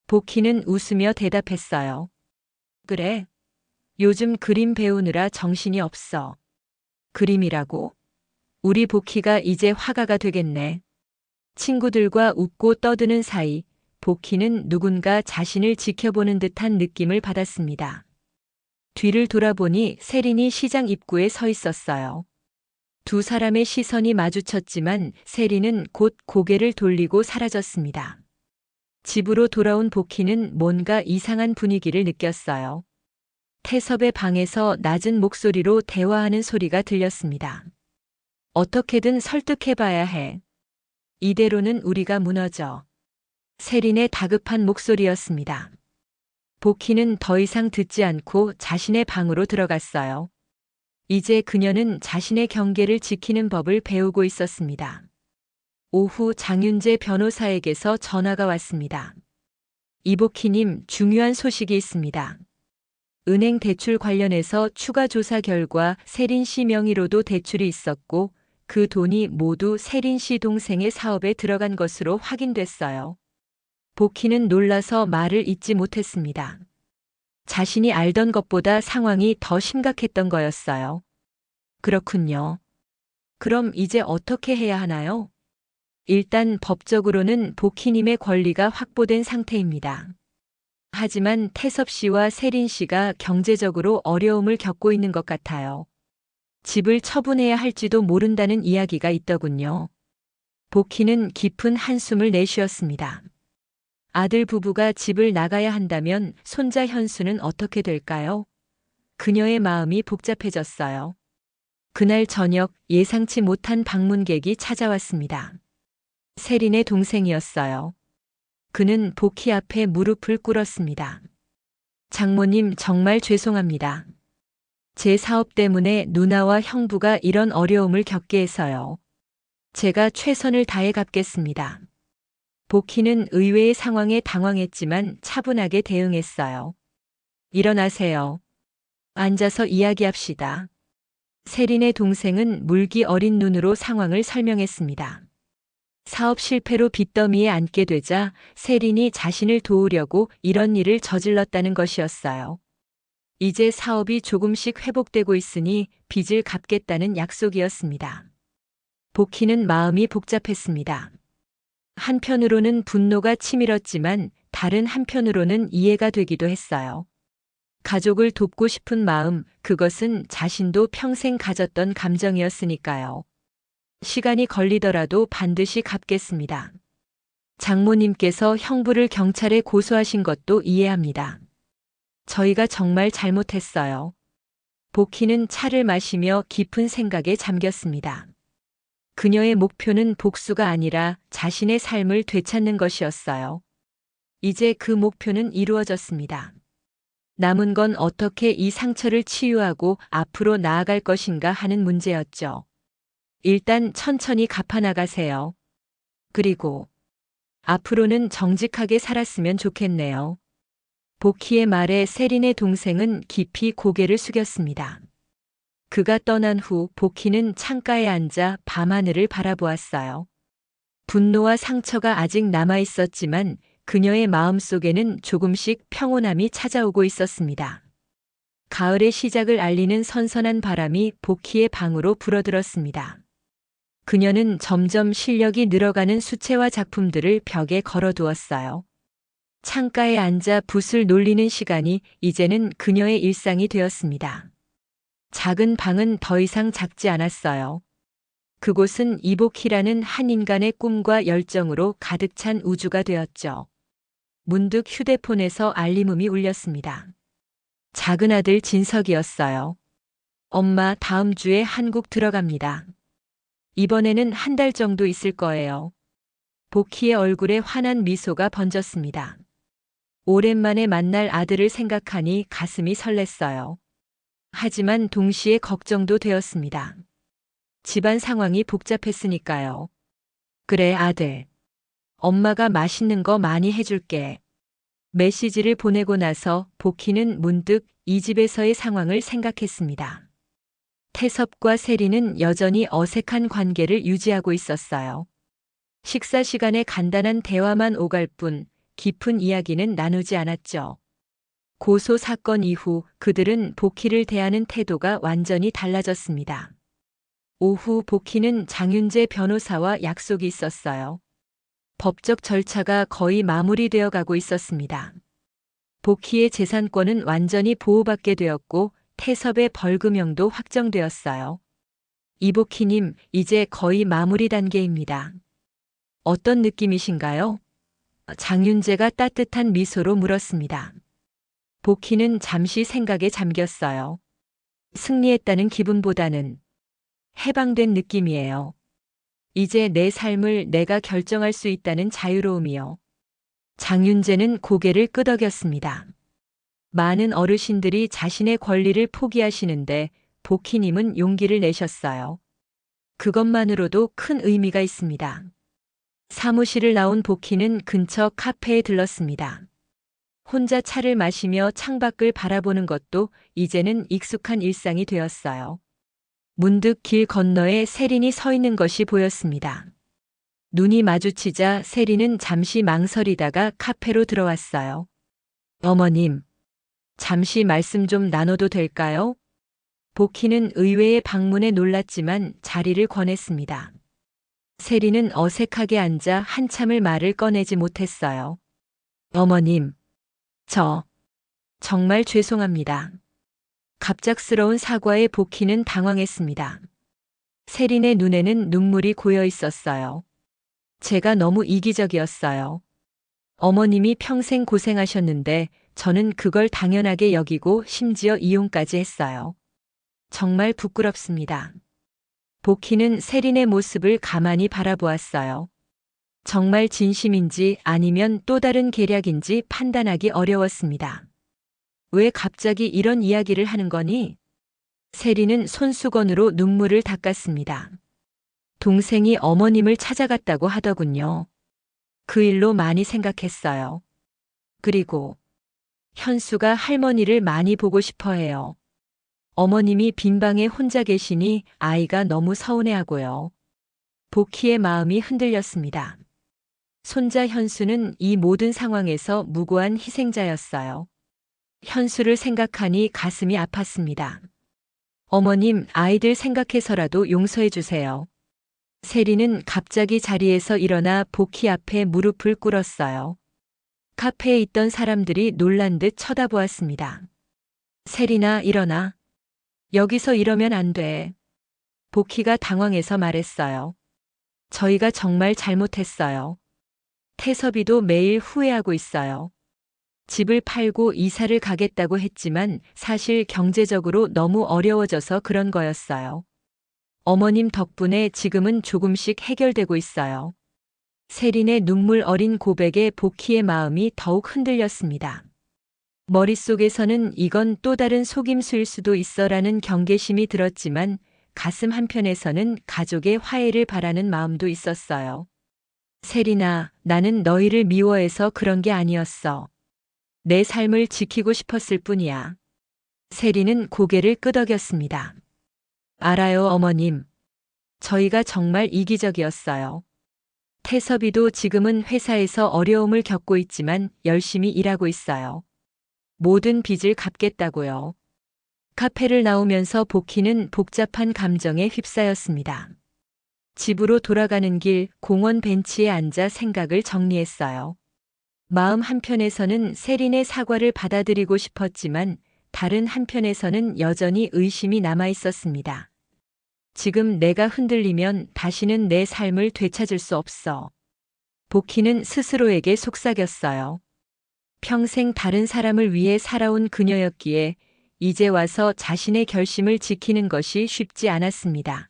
복희는 웃으며 대답했어요. 그래. 요즘 그림 배우느라 정신이 없어. 그림이라고? 우리 복희가 이제 화가가 되겠네. 친구들과 웃고 떠드는 사이 복희는 누군가 자신을 지켜보는 듯한 느낌을 받았습니다. 뒤를 돌아보니 세린이 시장 입구에 서 있었어요. 두 사람의 시선이 마주쳤지만 세린은 곧 고개를 돌리고 사라졌습니다. 집으로 돌아온 복희는 뭔가 이상한 분위기를 느꼈어요. 태섭의 방에서 낮은 목소리로 대화하는 소리가 들렸습니다. 어떻게든 설득해봐야 해. 이대로는 우리가 무너져. 세린의 다급한 목소리였습니다. 복희는 더 이상 듣지 않고 자신의 방으로 들어갔어요. 이제 그녀는 자신의 경계를 지키는 법을 배우고 있었습니다. 오후 장윤재 변호사에게서 전화가 왔습니다. 이복희님, 중요한 소식이 있습니다. 은행 대출 관련해서 추가 조사 결과 세린 씨 명의로도 대출이 있었고 그 돈이 모두 세린 씨 동생의 사업에 들어간 것으로 확인됐어요. 복희는 놀라서 말을 잇지 못했습니다. 자신이 알던 것보다 상황이 더 심각했던 거였어요. 그렇군요. 그럼 이제 어떻게 해야 하나요? 일단 법적으로는 복희님의 권리가 확보된 상태입니다. 하지만 태섭 씨와 세린 씨가 경제적으로 어려움을 겪고 있는 것 같아요. 집을 처분해야 할지도 모른다는 이야기가 있더군요. 복희는 깊은 한숨을 내쉬었습니다. 아들 부부가 집을 나가야 한다면 손자 현수는 어떻게 될까요? 그녀의 마음이 복잡해졌어요. 그날 저녁 예상치 못한 방문객이 찾아왔습니다. 세린의 동생이었어요. 그는 복희 앞에 무릎을 꿇었습니다. 장모님, 정말 죄송합니다. 제 사업 때문에 누나와 형부가 이런 어려움을 겪게 해서요. 제가 최선을 다해 갚겠습니다. 복희는 의외의 상황에 당황했지만 차분하게 대응했어요. 일어나세요. 앉아서 이야기합시다. 세린의 동생은 물기 어린 눈으로 상황을 설명했습니다. 사업 실패로 빚더미에 앉게 되자 세린이 자신을 도우려고 이런 일을 저질렀다는 것이었어요. 이제 사업이 조금씩 회복되고 있으니 빚을 갚겠다는 약속이었습니다. 복희는 마음이 복잡했습니다. 한편으로는 분노가 치밀었지만 다른 한편으로는 이해가 되기도 했어요. 가족을 돕고 싶은 마음, 그것은 자신도 평생 가졌던 감정이었으니까요. 시간이 걸리더라도 반드시 갚겠습니다. 장모님께서 형부를 경찰에 고소하신 것도 이해합니다. 저희가 정말 잘못했어요. 복희는 차를 마시며 깊은 생각에 잠겼습니다. 그녀의 목표는 복수가 아니라 자신의 삶을 되찾는 것이었어요. 이제 그 목표는 이루어졌습니다. 남은 건 어떻게 이 상처를 치유하고 앞으로 나아갈 것인가 하는 문제였죠. 일단 천천히 갚아나가세요. 그리고 앞으로는 정직하게 살았으면 좋겠네요. 복희의 말에 세린의 동생은 깊이 고개를 숙였습니다. 그가 떠난 후 복희는 창가에 앉아 밤하늘을 바라보았어요. 분노와 상처가 아직 남아 있었지만 그녀의 마음속에는 조금씩 평온함이 찾아오고 있었습니다. 가을의 시작을 알리는 선선한 바람이 복희의 방으로 불어들었습니다. 그녀는 점점 실력이 늘어가는 수채화 작품들을 벽에 걸어두었어요. 창가에 앉아 붓을 놀리는 시간이 이제는 그녀의 일상이 되었습니다. 작은 방은 더 이상 작지 않았어요. 그곳은 이복희라는 한 인간의 꿈과 열정으로 가득 찬 우주가 되었죠. 문득 휴대폰에서 알림음이 울렸습니다. 작은 아들 진석이었어요. 엄마, 다음 주에 한국 들어갑니다. 이번에는 한 달 정도 있을 거예요. 복희의 얼굴에 환한 미소가 번졌습니다. 오랜만에 만날 아들을 생각하니 가슴이 설렜어요. 하지만 동시에 걱정도 되었습니다. 집안 상황이 복잡했으니까요. 그래, 아들. 엄마가 맛있는 거 많이 해줄게. 메시지를 보내고 나서 복희는 문득 이 집에서의 상황을 생각했습니다. 태섭과 세리는 여전히 어색한 관계를 유지하고 있었어요. 식사 시간에 간단한 대화만 오갈 뿐 깊은 이야기는 나누지 않았죠. 고소 사건 이후 그들은 복희를 대하는 태도가 완전히 달라졌습니다. 오후 복희는 장윤재 변호사와 약속이 있었어요. 법적 절차가 거의 마무리되어 가고 있었습니다. 복희의 재산권은 완전히 보호받게 되었고 태섭의 벌금형도 확정되었어요. 이복희님, 이제 거의 마무리 단계입니다. 어떤 느낌이신가요? 장윤재가 따뜻한 미소로 물었습니다. 복희는 잠시 생각에 잠겼어요. 승리했다는 기분보다는 해방된 느낌이에요. 이제 내 삶을 내가 결정할 수 있다는 자유로움이요. 장윤재는 고개를 끄덕였습니다. 많은 어르신들이 자신의 권리를 포기하시는데 복희님은 용기를 내셨어요. 그것만으로도 큰 의미가 있습니다. 사무실을 나온 복희는 근처 카페에 들렀습니다. 혼자 차를 마시며 창밖을 바라보는 것도 이제는 익숙한 일상이 되었어요. 문득 길 건너에 세린이 서 있는 것이 보였습니다. 눈이 마주치자 세린은 잠시 망설이다가 카페로 들어왔어요. 어머님, 잠시 말씀 좀 나눠도 될까요? 복희는 의외의 방문에 놀랐지만 자리를 권했습니다. 세린은 어색하게 앉아 한참을 말을 꺼내지 못했어요. 어머님, 저 정말 죄송합니다. 갑작스러운 사과에 복희는 당황했습니다. 세린의 눈에는 눈물이 고여 있었어요. 제가 너무 이기적이었어요. 어머님이 평생 고생하셨는데 저는 그걸 당연하게 여기고 심지어 이용까지 했어요. 정말 부끄럽습니다. 복희는 세린의 모습을 가만히 바라보았어요. 정말 진심인지 아니면 또 다른 계략인지 판단하기 어려웠습니다. 왜 갑자기 이런 이야기를 하는 거니? 세린은 손수건으로 눈물을 닦았습니다. 동생이 어머님을 찾아갔다고 하더군요. 그 일로 많이 생각했어요. 그리고 현수가 할머니를 많이 보고 싶어 해요. 어머님이 빈방에 혼자 계시니 아이가 너무 서운해하고요. 복희의 마음이 흔들렸습니다. 손자 현수는 이 모든 상황에서 무고한 희생자였어요. 현수를 생각하니 가슴이 아팠습니다. 어머님, 아이들 생각해서라도 용서해 주세요. 세리는 갑자기 자리에서 일어나 복희 앞에 무릎을 꿇었어요. 카페에 있던 사람들이 놀란 듯 쳐다보았습니다. 세리나 일어나. 여기서 이러면 안 돼. 복희가 당황해서 말했어요. 저희가 정말 잘못했어요. 태섭이도 매일 후회하고 있어요. 집을 팔고 이사를 가겠다고 했지만 사실 경제적으로 너무 어려워져서 그런 거였어요. 어머님 덕분에 지금은 조금씩 해결되고 있어요. 세린의 눈물 어린 고백에 복희의 마음이 더욱 흔들렸습니다. 머릿속에서는 이건 또 다른 속임수일 수도 있어라는 경계심이 들었지만 가슴 한편에서는 가족의 화해를 바라는 마음도 있었어요. 세린아, 나는 너희를 미워해서 그런 게 아니었어. 내 삶을 지키고 싶었을 뿐이야. 세린은 고개를 끄덕였습니다. 알아요, 어머님. 저희가 정말 이기적이었어요. 태섭이도 지금은 회사에서 어려움을 겪고 있지만 열심히 일하고 있어요. 모든 빚을 갚겠다고요. 카페를 나오면서 복희는 복잡한 감정에 휩싸였습니다. 집으로 돌아가는 길 공원 벤치에 앉아 생각을 정리했어요. 마음 한편에서는 세린의 사과를 받아들이고 싶었지만 다른 한편에서는 여전히 의심이 남아 있었습니다. 지금 내가 흔들리면 다시는 내 삶을 되찾을 수 없어. 복희는 스스로에게 속삭였어요. 평생 다른 사람을 위해 살아온 그녀였기에 이제 와서 자신의 결심을 지키는 것이 쉽지 않았습니다.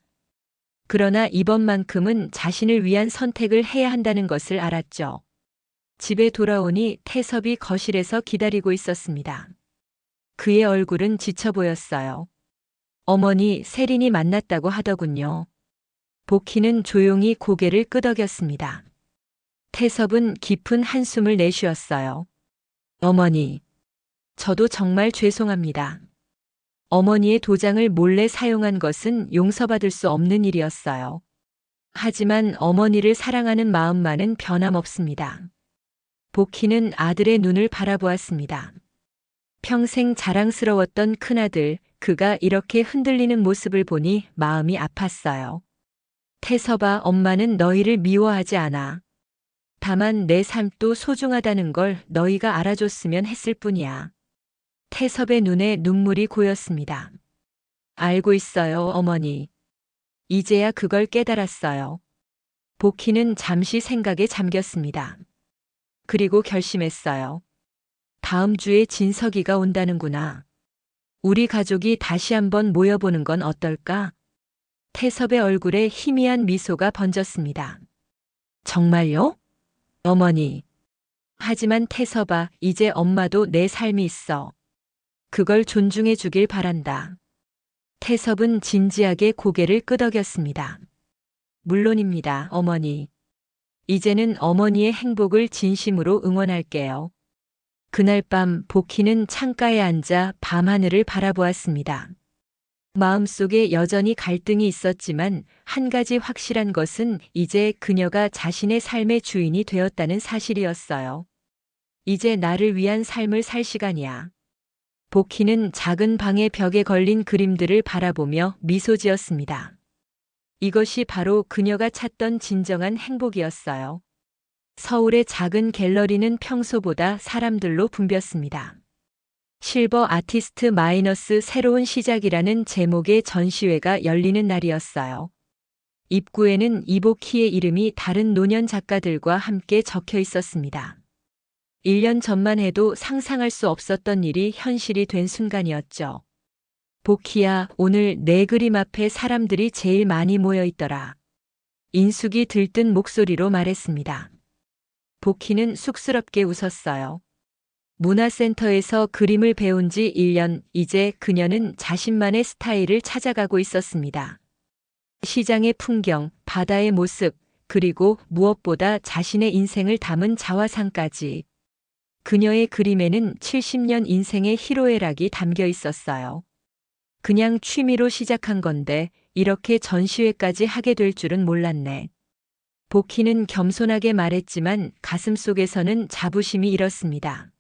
그러나 이번만큼은 자신을 위한 선택을 해야 한다는 것을 알았죠. 집에 돌아오니 태섭이 거실에서 기다리고 있었습니다. 그의 얼굴은 지쳐 보였어요. 어머니, 세린이 만났다고 하더군요. 복희는 조용히 고개를 끄덕였습니다. 태섭은 깊은 한숨을 내쉬었어요. 어머니, 저도 정말 죄송합니다. 어머니의 도장을 몰래 사용한 것은 용서받을 수 없는 일이었어요. 하지만 어머니를 사랑하는 마음만은 변함없습니다. 복희는 아들의 눈을 바라보았습니다. 평생 자랑스러웠던 큰아들, 그가 이렇게 흔들리는 모습을 보니 마음이 아팠어요. 태섭아, 엄마는 너희를 미워하지 않아. 다만 내 삶도 소중하다는 걸 너희가 알아줬으면 했을 뿐이야. 태섭의 눈에 눈물이 고였습니다. 알고 있어요, 어머니. 이제야 그걸 깨달았어요. 복희는 잠시 생각에 잠겼습니다. 그리고 결심했어요. 다음 주에 진석이가 온다는구나. 우리 가족이 다시 한번 모여보는 건 어떨까? 태섭의 얼굴에 희미한 미소가 번졌습니다. 정말요? 어머니. 하지만 태섭아, 이제 엄마도 내 삶이 있어. 그걸 존중해 주길 바란다. 태섭은 진지하게 고개를 끄덕였습니다. 물론입니다, 어머니. 이제는 어머니의 행복을 진심으로 응원할게요. 그날 밤 복희는 창가에 앉아 밤하늘을 바라보았습니다. 마음속에 여전히 갈등이 있었지만 한 가지 확실한 것은 이제 그녀가 자신의 삶의 주인이 되었다는 사실이었어요. 이제 나를 위한 삶을 살 시간이야. 복희는 작은 방의 벽에 걸린 그림들을 바라보며 미소 지었습니다. 이것이 바로 그녀가 찾던 진정한 행복이었어요. 서울의 작은 갤러리는 평소보다 사람들로 붐볐습니다. 실버 아티스트 마이너스 새로운 시작이라는 제목의 전시회가 열리는 날이었어요. 입구에는 이복희의 이름이 다른 노년 작가들과 함께 적혀 있었습니다. 1년 전만 해도 상상할 수 없었던 일이 현실이 된 순간이었죠. 복희야, 오늘 내 그림 앞에 사람들이 제일 많이 모여 있더라. 인숙이 들뜬 목소리로 말했습니다. 복희는 쑥스럽게 웃었어요. 문화센터에서 그림을 배운 지 1년, 이제 그녀는 자신만의 스타일을 찾아가고 있었습니다. 시장의 풍경, 바다의 모습, 그리고 무엇보다 자신의 인생을 담은 자화상까지. 그녀의 그림에는 70년 인생의 희로애락이 담겨 있었어요. 그냥 취미로 시작한 건데 이렇게 전시회까지 하게 될 줄은 몰랐네. 복희는 겸손하게 말했지만 가슴속에서는 자부심이 일었습니다.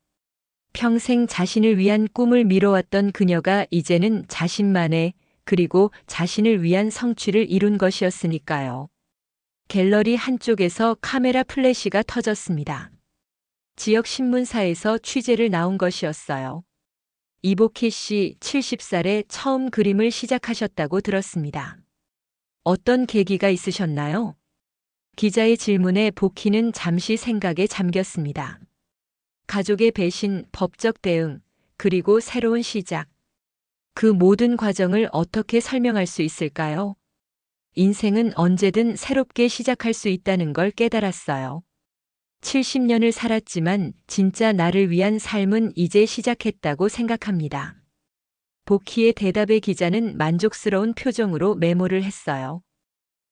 평생 자신을 위한 꿈을 미뤄왔던 그녀가 이제는 자신만의, 그리고 자신을 위한 성취를 이룬 것이었으니까요. 갤러리 한쪽에서 카메라 플래시가 터졌습니다. 지역 신문사에서 취재를 나온 것이었어요. 이보키 씨 70살에 처음 그림을 시작하셨다고 들었습니다. 어떤 계기가 있으셨나요? 기자의 질문에 보키는 잠시 생각에 잠겼습니다. 가족의 배신, 법적 대응, 그리고 새로운 시작. 그 모든 과정을 어떻게 설명할 수 있을까요? 인생은 언제든 새롭게 시작할 수 있다는 걸 깨달았어요. 70년을 살았지만 진짜 나를 위한 삶은 이제 시작했다고 생각합니다. 보키의 대답에 기자는 만족스러운 표정으로 메모를 했어요.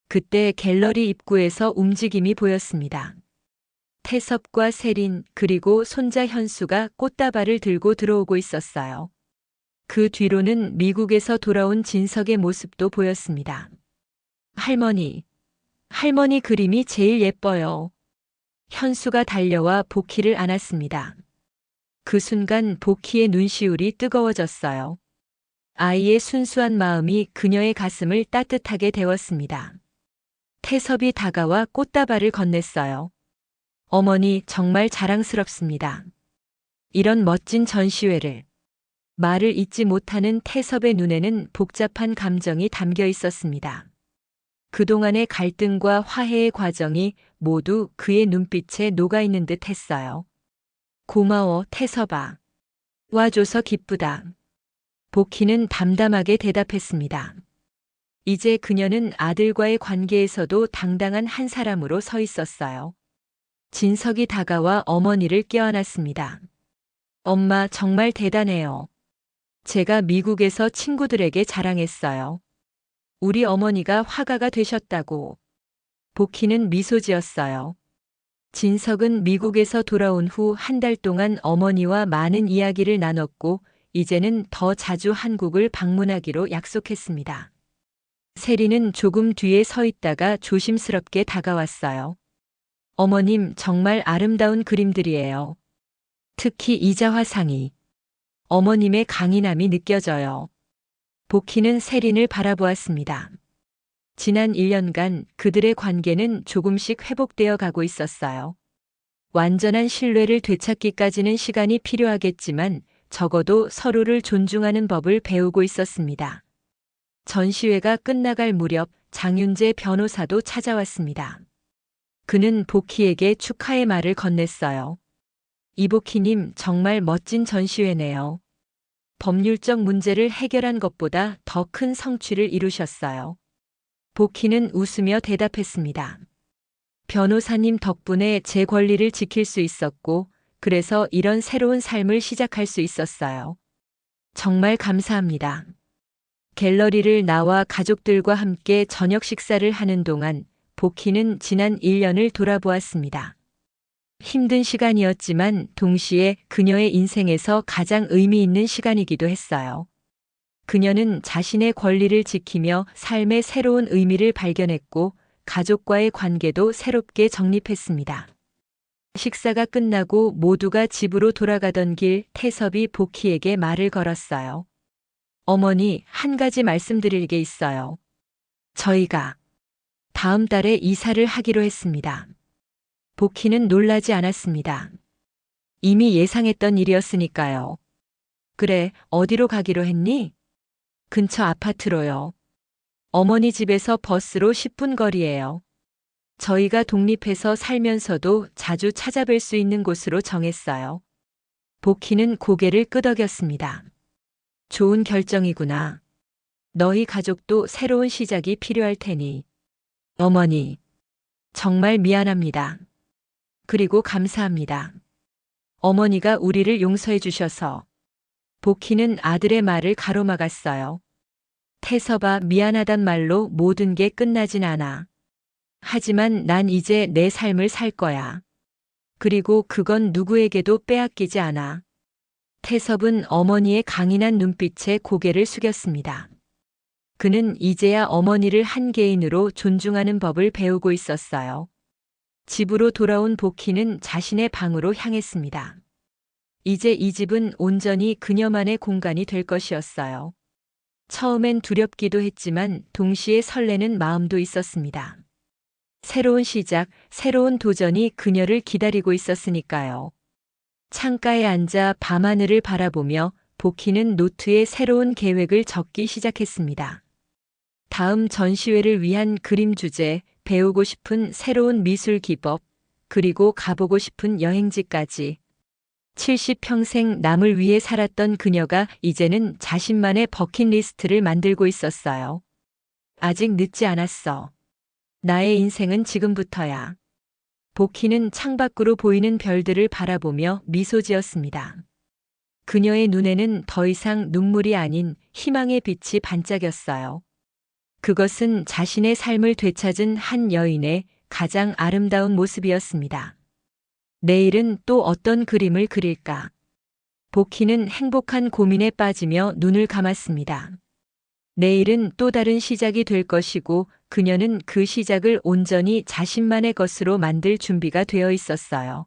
그때 갤러리 입구에서 움직임이 보였습니다. 태섭과 세린 그리고 손자 현수가 꽃다발을 들고 들어오고 있었어요. 그 뒤로는 미국에서 돌아온 진석의 모습도 보였습니다. 할머니, 할머니 그림이 제일 예뻐요. 현수가 달려와 보키를 안았습니다. 그 순간 보키의 눈시울이 뜨거워졌어요. 아이의 순수한 마음이 그녀의 가슴을 따뜻하게 데웠습니다. 태섭이 다가와 꽃다발을 건넸어요. 어머니 정말 자랑스럽습니다. 이런 멋진 전시회를. 말을 잇지 못하는 태섭의 눈에는 복잡한 감정이 담겨 있었습니다. 그동안의 갈등과 화해의 과정이 모두 그의 눈빛에 녹아있는 듯 했어요. 고마워, 태섭아. 와줘서 기쁘다. 보키는 담담하게 대답했습니다. 이제 그녀는 아들과의 관계에서도 당당한 한 사람으로 서 있었어요. 진석이 다가와 어머니를 껴안았습니다. 엄마 정말 대단해요. 제가 미국에서 친구들에게 자랑했어요. 우리 어머니가 화가가 되셨다고. 보키는 미소 지었어요. 진석은 미국에서 돌아온 후 한 달 동안 어머니와 많은 이야기를 나눴고 이제는 더 자주 한국을 방문하기로 약속했습니다. 세리는 조금 뒤에 서 있다가 조심스럽게 다가왔어요. 어머님 정말 아름다운 그림들이에요. 특히 이자화상이. 어머님의 강인함이 느껴져요. 보키는 세린을 바라보았습니다. 지난 1년간 그들의 관계는 조금씩 회복되어 가고 있었어요. 완전한 신뢰를 되찾기까지는 시간이 필요하겠지만 적어도 서로를 존중하는 법을 배우고 있었습니다. 전시회가 끝나갈 무렵 장윤재 변호사도 찾아왔습니다. 그는 보키에게 축하의 말을 건넸어요. 이보키님 정말 멋진 전시회네요. 법률적 문제를 해결한 것보다 더 큰 성취를 이루셨어요. 보키는 웃으며 대답했습니다. 변호사님 덕분에 제 권리를 지킬 수 있었고, 그래서 이런 새로운 삶을 시작할 수 있었어요. 정말 감사합니다. 갤러리를 나와 가족들과 함께 저녁 식사를 하는 동안 보키는 지난 1년을 돌아보았습니다. 힘든 시간이었지만 동시에 그녀의 인생에서 가장 의미 있는 시간이기도 했어요. 그녀는 자신의 권리를 지키며 삶의 새로운 의미를 발견했고 가족과의 관계도 새롭게 정립했습니다. 식사가 끝나고 모두가 집으로 돌아가던 길 태섭이 보키에게 말을 걸었어요. 어머니, 한 가지 말씀드릴 게 있어요. 저희가 다음 달에 이사를 하기로 했습니다. 보키는 놀라지 않았습니다. 이미 예상했던 일이었으니까요. 그래, 어디로 가기로 했니? 근처 아파트로요. 어머니 집에서 버스로 10분 거리예요. 저희가 독립해서 살면서도 자주 찾아뵐 수 있는 곳으로 정했어요. 보키는 고개를 끄덕였습니다. 좋은 결정이구나. 너희 가족도 새로운 시작이 필요할 테니. 어머니, 정말 미안합니다. 그리고 감사합니다. 어머니가 우리를 용서해 주셔서. 보키는 아들의 말을 가로막았어요. 태섭아, 미안하단 말로 모든 게 끝나진 않아. 하지만 난 이제 내 삶을 살 거야. 그리고 그건 누구에게도 빼앗기지 않아. 태섭은 어머니의 강인한 눈빛에 고개를 숙였습니다. 그는 이제야 어머니를 한 개인으로 존중하는 법을 배우고 있었어요. 집으로 돌아온 보키는 자신의 방으로 향했습니다. 이제 이 집은 온전히 그녀만의 공간이 될 것이었어요. 처음엔 두렵기도 했지만 동시에 설레는 마음도 있었습니다. 새로운 시작, 새로운 도전이 그녀를 기다리고 있었으니까요. 창가에 앉아 밤하늘을 바라보며 보키는 노트에 새로운 계획을 적기 시작했습니다. 다음 전시회를 위한 그림 주제, 배우고 싶은 새로운 미술 기법, 그리고 가보고 싶은 여행지까지. 70평생 남을 위해 살았던 그녀가 이제는 자신만의 버킷리스트를 만들고 있었어요. 아직 늦지 않았어. 나의 인생은 지금부터야. 보키는 창밖으로 보이는 별들을 바라보며 미소 지었습니다. 그녀의 눈에는 더 이상 눈물이 아닌 희망의 빛이 반짝였어요. 그것은 자신의 삶을 되찾은 한 여인의 가장 아름다운 모습이었습니다. 내일은 또 어떤 그림을 그릴까? 보키는 행복한 고민에 빠지며 눈을 감았습니다. 내일은 또 다른 시작이 될 것이고 그녀는 그 시작을 온전히 자신만의 것으로 만들 준비가 되어 있었어요.